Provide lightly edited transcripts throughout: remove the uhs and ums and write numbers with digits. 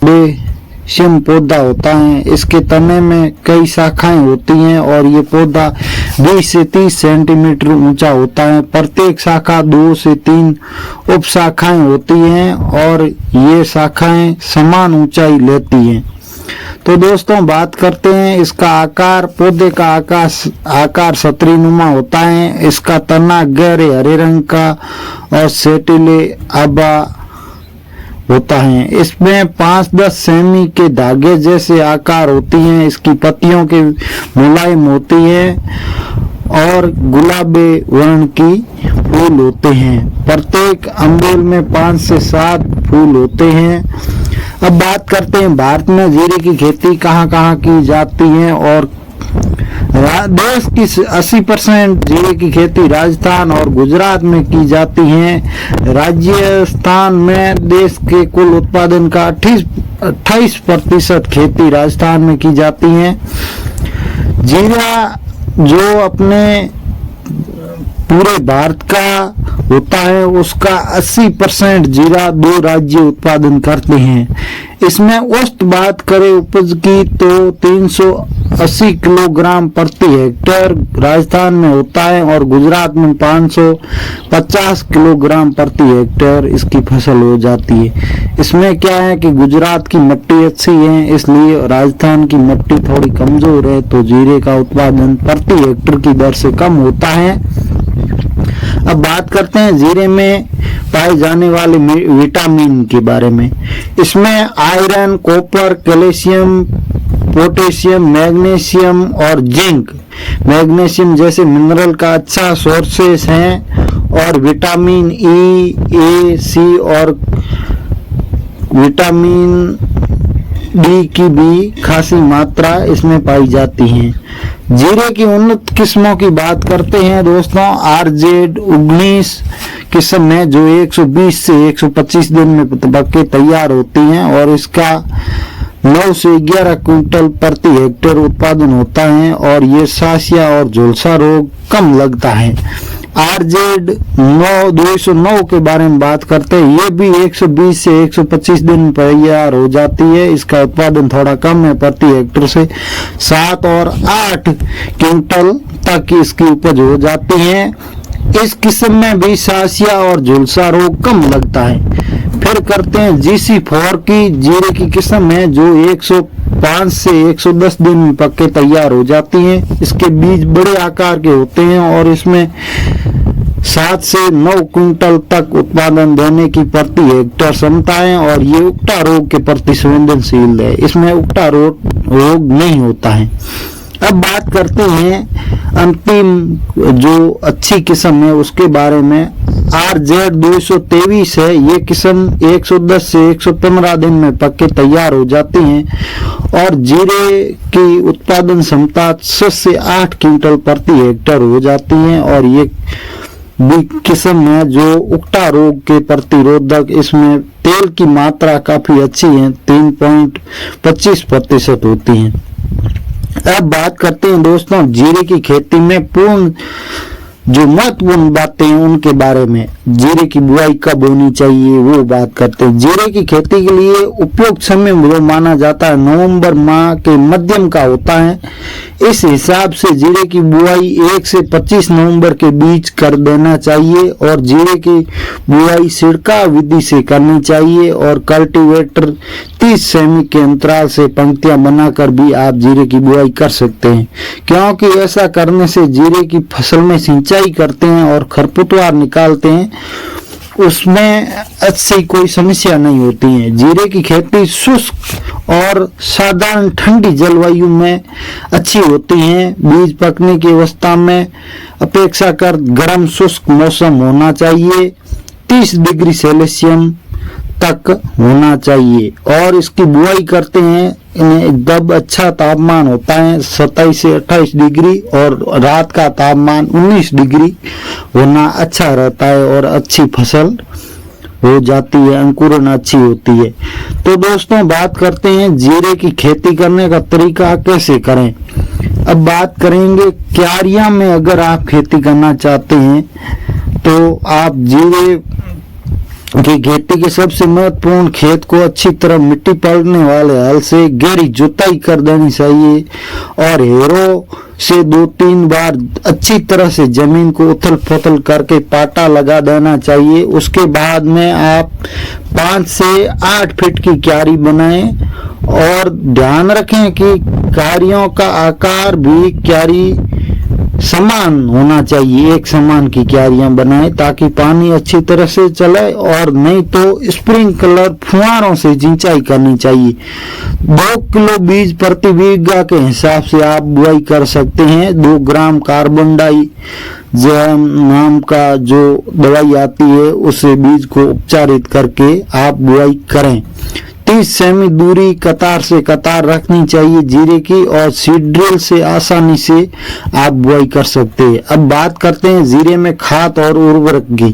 रेशम पौधा होता है। इसके तने में कई शाखाएं होती हैं और ये पौधा 20 से 30 सेंटीमीटर ऊंचा होता है। प्रत्येक शाखा 2 से 3 उप शाखाएं होती हैं और ये शाखाएं समान ऊंचाई लेती हैं। तो दोस्तों बात करते हैं इसका आकार। पौधे का आकार छतरीनुमा होता है। इसका तना गहरे हरे रंग का और सेटिले आभा होता है। इसमें 5-10 सेमी के धागे जैसे आकार होती हैं। इसकी पत्तियों के मुलायम होती हैं और गुलाबी वर्ण की फूल होते हैं। प्रत्येक अंबुल में 5 से 7 फूल होते हैं। अब बात करते हैं भारत में जीरे की खेती कहाँ कहाँ की जाती है। और देश की 80% जीरे की खेती राजस्थान और गुजरात में की जाती है। राजस्थान में देश के कुल उत्पादन का 28% खेती राजस्थान में की जाती है। जीरा जो अपने पूरे भारत का होता है उसका 80% जीरा 2 राज्य उत्पादन करते हैं। इसमें औसत बात करें उपज की तो 380 किलोग्राम प्रति हेक्टेयर राजस्थान में होता है और गुजरात में 550 किलोग्राम प्रति हेक्टेयर इसकी फसल हो जाती है। इसमें क्या है कि गुजरात की मिट्टी अच्छी है इसलिए राजस्थान की मिट्टी थोड़ी कमजोर है तो जीरे का उत्पादन प्रति हेक्टेयर की दर से कम होता है। अब बात करते हैं जीरे में पाए जाने वाले विटामिन के बारे में। इसमें iron, copper, calcium, potassium, magnesium और जिंक, मैग्नीशियम जैसे मिनरल का अच्छा सोर्सेस हैं और विटामिन ई, ए, सी और विटामिन डी की भी खासी मात्रा इसमें पाई जाती है। जीरे की उन्नत किस्मों की बात करते हैं दोस्तों। RZ19 किस्म है जो 120 से 125 दिन में पक के तैयार होती हैं और इसका 9 से 11 क्विंटल प्रति हेक्टेयर उत्पादन होता है और ये सासिया और झुलसा रोग कम लगता है। RZ209 के बारे में बात करते हैं। ये भी 120 से 125 दिन में तैयार हो जाती है। इसका उत्पादन थोड़ा कम है, प्रति हेक्टेयर से 7 और 8 क्विंटल तक इसकी उपज हो जाती है। इस किस्म में भी सासिया और झुलसा रोग कम लगता है। फिर करते हैं GC4 की जीरे की किस्म है जो 105 से 110 दिन में पक के तैयार हो जाती है। इसके बीज बड़े आकार के होते हैं और इसमें 7 से 9 क्विंटल तक उत्पादन देने की प्रति हेक्टेयर क्षमता है और ये उकटा रोग के प्रति संवेदनशील है। इसमें उकटा रोग नहीं होता है। अब बात करते हैं अंतिम जो अच्छी किस्म है उसके बारे में। RZ223 है। ये किस्म 110 से 115 दिन में पक के तैयार हो जाती हैं और जीरे की उत्पादन क्षमता 6 से 8 क्विंटल प्रति हेक्टेयर हो जाती है और ये भी किस्म है जो उकटा रोग के प्रतिरोधक। इसमें तेल की मात्रा काफी अच्छी है, 3.25% होती है। अब बात करते हैं दोस्तों जीरे की खेती में पूर्ण जो महत्वपूर्ण बातें हैं उनके बारे में। जीरे की बुआई कब होनी चाहिए वो बात करते हैं। जीरे की खेती के लिए उपयुक्त समय जो माना जाता है नवंबर माह के मध्यम का होता है। इस हिसाब से जीरे की बुआई 1 से 25 नवंबर के बीच कर देना चाहिए और जीरे की बुआई छिड़काव विधि से करनी चाहिए और कल्टीवेटर 30 सेमी के अंतराल से पंक्तियां बनाकर भी आप जीरे की बुआई कर सकते हैं, क्योंकि ऐसा करने से जीरे की फसल में सिंचाई करते हैं और खरपतवार निकालते हैं उसमें अच्छी कोई समस्या नहीं होती है। जीरे की खेती शुष्क और साधारण ठंडी जलवायु में अच्छी होती है। बीज पकने की अवस्था में अपेक्षाकृत गर्म शुष्क मौसम होना चाहिए, 30 डिग्री सेल्सियस तक होना चाहिए और इसकी बुआई करते हैं इन्हें जब अच्छा तापमान होता है 27 से 28 डिग्री और रात का तापमान 19 डिग्री होना अच्छा रहता है और अच्छी फसल हो जाती है, अंकुरण अच्छी होती है। तो दोस्तों बात करते हैं जीरे की खेती करने का तरीका कैसे करें। अब बात करेंगे क्यारियां में अगर आप खेती करना चाहते हैं तो आप जीरे कि खेती के सबसे महत्वपूर्ण खेत को अच्छी तरह मिट्टी पड़ने वाले हल से गहरी जुताई कर देनी चाहिए और हेरो से 2-3 बार अच्छी तरह से जमीन को उथल पुथल करके पाटा लगा देना चाहिए। उसके बाद में आप 5 से 8 फीट की क्यारी बनाएं और ध्यान रखें कि क्यारियों का आकार भी क्यारी समान होना चाहिए, एक समान की क्यारियां बनाएं ताकि पानी अच्छी तरह से चले, और नहीं तो स्प्रिंकलर फुहारों से सिंचाई करनी चाहिए। 2 किलो बीज प्रति बीघा के हिसाब से आप बुआई कर सकते हैं। 2 ग्राम कार्बन डाइजम नाम का जो दवाई आती है उससे बीज को उपचारित करके आप बुआई करें। 30 सेमी दूरी कतार से कतार रखनी चाहिए जीरे की, और सीड ड्रिल से आसानी से आप बुआई कर सकते हैं। अब बात करते हैं जीरे में खाद और उर्वरक की।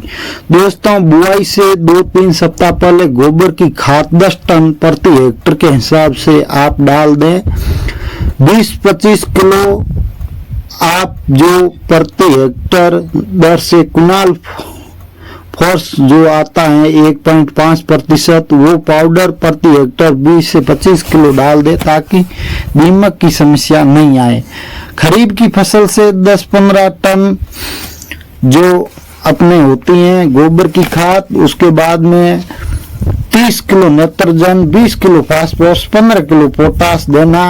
दोस्तों, बुआई से 2-3 सप्ताह पहले गोबर की खाद 10 टन प्रति हेक्टर के हिसाब से आप डाल दें। 20-25 किलो आप जो प्रति हेक्टर दर से कुनाल फोर्स जो आता है 1.5% वो पाउडर प्रति हेक्टर 20 से 25 किलो डाल दे ताकि दीमक की समस्या नहीं आए। खरीफ की फसल से 10-15 टन जो अपने होती हैं गोबर की खाद, उसके बाद में 30 kilo nitrogen, 20 kilo phosphorus, 15 kilo potash देना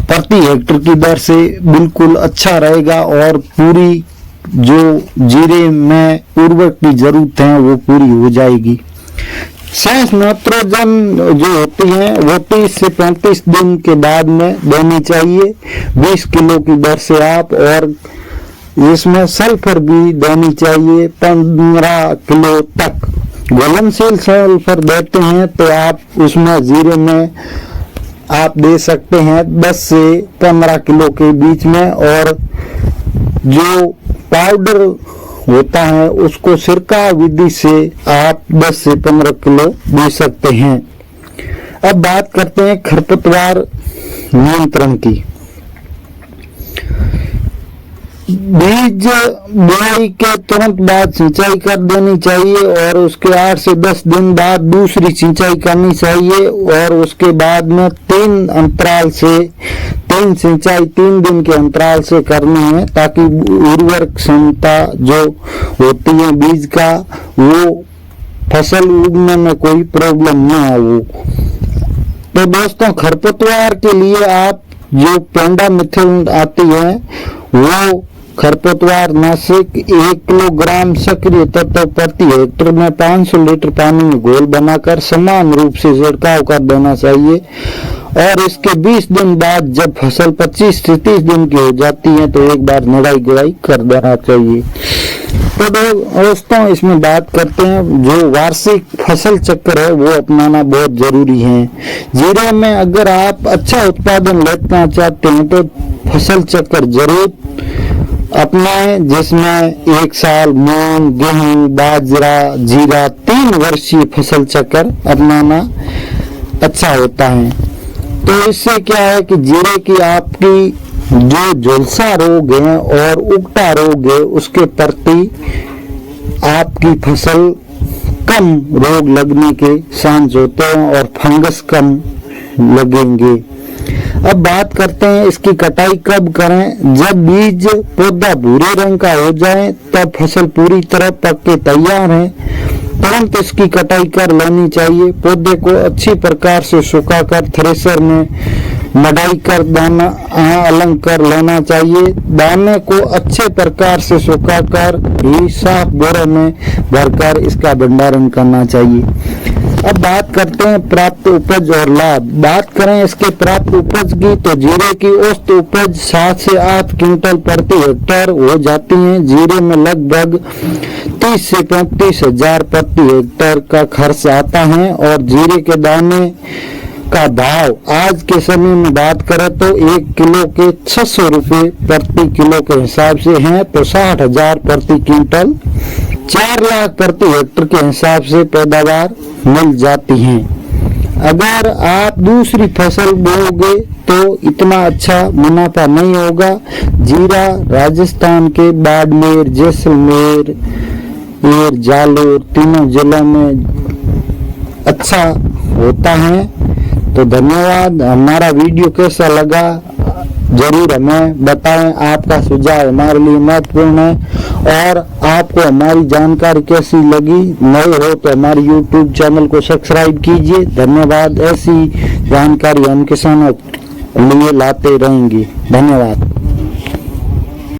प्रति हेक्टर की दर से बिल्कुल अच्छा रहेगा और पूरी जो जीरे में उर्वरक की जरूरत है वो पूरी हो जाएगी। शेष नाइट्रोजन जो होती है वो 30 से 35 दिन के बाद में देनी चाहिए 20 किलो की दर से आप, और इसमें सल्फर भी देनी चाहिए 15 किलो तक। घुलनशील सल्फर देते हैं तो आप उसमें जीरे में आप दे सकते हैं 10 से 15 किलो के बीच में, और जो पाउडर होता है उसको छिड़काव विधि से आप 10 से 15 किलो दे सकते हैं। अब बात करते हैं खरपतवार नियंत्रण की। बीज बुआई के तुरंत बाद सिंचाई कर देनी चाहिए और उसके 8 से 10 दिन बाद दूसरी सिंचाई करनी चाहिए, और उसके बाद में 3 सिंचाई 3 दिन के अंतराल से करनी है ताकि उर्वरक क्षमता जो होती है बीज का वो फसल उगने में कोई प्रॉब्लम न हो। तो दोस्तों, खरपतवार के लिए आप जो पेंडामिथलिन आती है वो खरपतवार नाशक 1 किलोग्राम सक्रिय तत्व प्रति हेक्टर में 500 लीटर पानी में घोल बनाकर समान रूप से छिड़काव कर देना चाहिए, और इसके 20 दिन बाद जब फसल 25 से 30 दिन की हो जाती है तो एक बार निराई गुड़ाई कर देना चाहिए। तो दोस्तों, इसमें बात करते हैं जो वार्षिक फसल चक्र है वो अपनाना बहुत जरूरी है। जीरे में अगर आप अच्छा उत्पादन लेना चाहते हैं तो फसल चक्र जरूर अपनाएं, जिसमें 1 साल मूंग, गेहूं, बाजरा, जीरा 3 वर्षीय फसल चक्र अपनाना अच्छा होता है। तो इससे क्या है कि जीरे की आपकी जो झुलसा रोग है और उगटा रोग है उसके प्रति आपकी फसल कम रोग लगने के चांस होते हैं और फंगस कम लगेंगे। अब बात करते हैं इसकी कटाई कब करें। जब बीज पौधा भूरे रंग का हो जाए तब फसल पूरी तरह पक के तैयार है, तुरंत इसकी कटाई कर लेनी चाहिए। पौधे को अच्छी प्रकार से सुखाकर थ्रेशर में मडाई कर दाना अलग कर लेना चाहिए। दाने को अच्छे प्रकार से सुखाकर भी साफ बोरे में भरकर इसका भंडारण करना चाहिए। अब बात करते हैं प्राप्त उपज और लाभ। बात करें इसके प्राप्त उपज की तो जीरे की औसत उपज 7 से 8 क्विंटल प्रति हेक्टर हो जाती है। जीरे में लगभग 30 से 35 हजार प्रति हेक्टर का खर्च आता है, और जीरे के दाने का भाव आज के समय में बात करें तो 1 किलो के 600 रुपये प्रति किलो के हिसाब से हैं, तो 60,000 प्रति क्विंटल 4 लाख प्रति हेक्टर के हिसाब से पैदावार मिल जाती है। अगर आप दूसरी फसल बोओगे तो इतना अच्छा मुनाफा नहीं होगा। जीरा राजस्थान के बाड़मेर, जैसलमेर एर, जालोर तीनों जिलों में अच्छा होता है। तो धन्यवाद। हमारा वीडियो कैसा लगा जरूर हमें बताएं, आपका सुझाव हमारे लिए महत्वपूर्ण है। और आपको हमारी जानकारी कैसी लगी, नए हो तो हमारे YouTube चैनल को सब्सक्राइब कीजिए। धन्यवाद। ऐसी जानकारी हम किसानों के लिए लाते रहेंगे। धन्यवाद।